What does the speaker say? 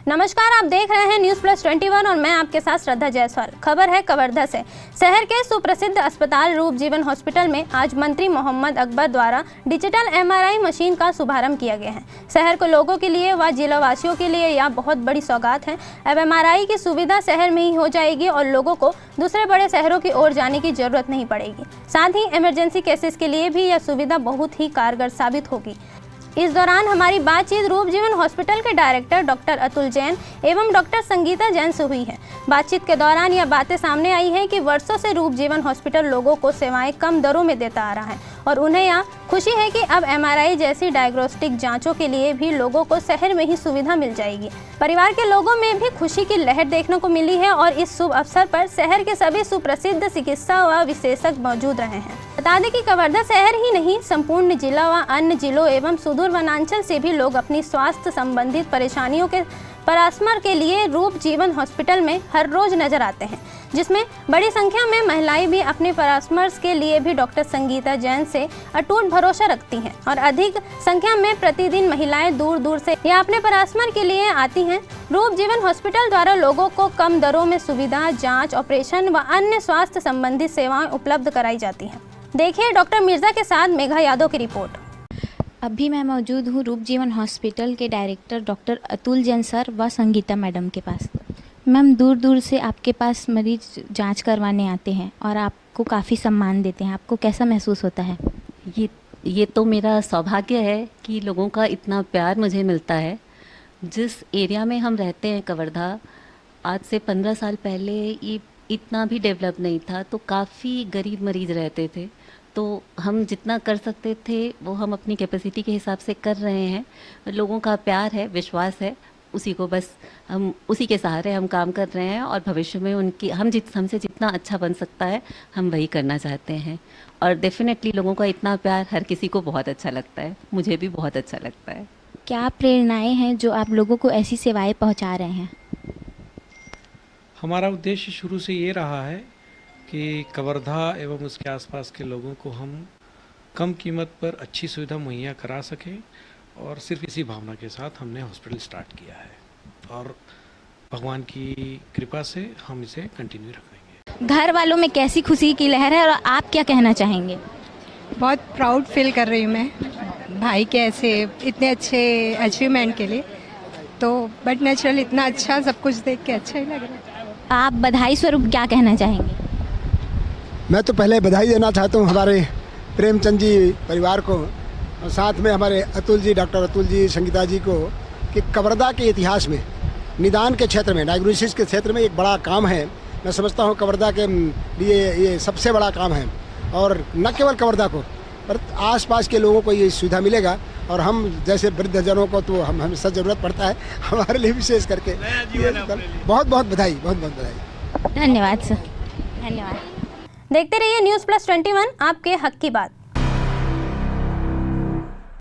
नमस्कार, आप देख रहे हैं न्यूज़ प्लस 21 और मैं आपके साथ श्रद्धा जायसवाल। खबर है कवर्धा से। शहर के सुप्रसिद्ध अस्पताल रूप जीवन हॉस्पिटल में आज मंत्री मोहम्मद अकबर द्वारा डिजिटल MRI मशीन का शुभारंभ किया गया है। शहर के लोगों के लिए व जिला वासियों के लिए यह बहुत बड़ी सौगात है। अब MRI की सुविधा शहर में ही हो जाएगी और लोगों को दूसरे बड़े शहरों की ओर जाने की जरूरत नहीं पड़ेगी। साथ ही इमरजेंसी केसेस के लिए भी यह सुविधा बहुत ही कारगर साबित होगी। इस दौरान हमारी बातचीत रूप जीवन हॉस्पिटल के डायरेक्टर डॉक्टर अतुल जैन एवं डॉक्टर संगीता जैन से हुई है। बातचीत के दौरान यह बातें सामने आई हैं कि वर्षों से रूप जीवन हॉस्पिटल लोगों को सेवाएं कम दरों में देता आ रहा है और उन्हें यह खुशी है कि अब MRI जैसी डायग्नोस्टिक जांचों के लिए भी लोगों को शहर में ही सुविधा मिल जाएगी। परिवार के लोगों में भी खुशी की लहर देखने को मिली है और इस शुभ अवसर पर शहर के सभी सुप्रसिद्ध चिकित्सा व विशेषज्ञ मौजूद रहे हैं। बता दें कि कवर्धा शहर ही नहीं, संपूर्ण जिला व अन्य जिलों एवं सुदूर वनांचल से भी लोग अपनी स्वास्थ्य संबंधित परेशानियों के परामर्श के लिए रूप जीवन हॉस्पिटल में हर रोज नजर आते हैं, जिसमें बड़ी संख्या में महिलाएं भी अपने परामर्श के लिए भी डॉक्टर संगीता जैन से अटूट भरोसा रखती हैं और अधिक संख्या में प्रतिदिन महिलाएं दूर दूर से या अपने परामर्श के लिए आती हैं। रूप जीवन हॉस्पिटल द्वारा लोगों को कम दरों में सुविधा, जाँच, ऑपरेशन व अन्य स्वास्थ्य संबंधित सेवाएं उपलब्ध कराई जाती हैं। देखिए डॉक्टर मिर्जा के साथ मेघा यादव की रिपोर्ट। अभी मैं मौजूद हूँ रूप जीवन हॉस्पिटल के director doctor Atul Jain sir व संगीता मैडम के पास। मैम, दूर दूर से आपके पास मरीज जांच करवाने आते हैं और आपको काफ़ी सम्मान देते हैं, आपको कैसा महसूस होता है? ये तो मेरा सौभाग्य है कि लोगों का इतना प्यार मुझे मिलता है। जिस एरिया में हम रहते हैं कवर्धा, आज से 15 साल पहले ये इतना भी डेवलप नहीं था, तो काफ़ी गरीब मरीज रहते थे। तो हम जितना कर सकते थे वो हम अपनी कैपेसिटी के हिसाब से कर रहे हैं। लोगों का प्यार है, विश्वास है, उसी को बस हम उसी के सहारे हम काम कर रहे हैं और भविष्य में उनकी हमसे जितना अच्छा बन सकता है हम वही करना चाहते हैं। और डेफिनेटली लोगों का इतना प्यार हर किसी को बहुत अच्छा लगता है, मुझे भी बहुत अच्छा लगता है। क्या प्रेरणाएं हैं जो आप लोगों को ऐसी सेवाएं पहुंचा रहे हैं? हमारा उद्देश्य शुरू से ये रहा है कि कवर्धा एवं उसके आसपास के लोगों को हम कम कीमत पर अच्छी सुविधा मुहैया करा सकें और सिर्फ इसी भावना के साथ हमने हॉस्पिटल स्टार्ट किया है और भगवान की कृपा से हम इसे कंटिन्यू रखेंगे। घर वालों में कैसी खुशी की लहर है और आप क्या कहना चाहेंगे? बहुत प्राउड फील कर रही हूँ मैं भाई के ऐसे इतने अच्छे अचीवमेंट के लिए। तो बट नेचुरल इतना अच्छा सब कुछ देख के अच्छा ही लग रहा है। आप बधाई स्वरूप क्या कहना चाहेंगे? मैं तो पहले बधाई देना चाहता हूँ हमारे प्रेमचंद जी परिवार को और साथ में हमारे अतुल जी, डॉक्टर अतुल जी, संगीता जी को, कि कवर्धा के इतिहास में निदान के क्षेत्र में, डायग्नोसिस के क्षेत्र में एक बड़ा काम है। मैं समझता हूँ कवर्धा के लिए ये सबसे बड़ा काम है और न केवल कवर्धा को पर आसपास के लोगों को ये सुविधा मिलेगा और हम जैसे वृद्धजनों को तो हम हमेशा ज़रूरत पड़ता है, हमारे लिए विशेष करके बहुत बहुत बधाई, बहुत बहुत बधाई। धन्यवाद सर, धन्यवाद। देखते रहिए न्यूज़ प्लस 21, आपके हक की बात।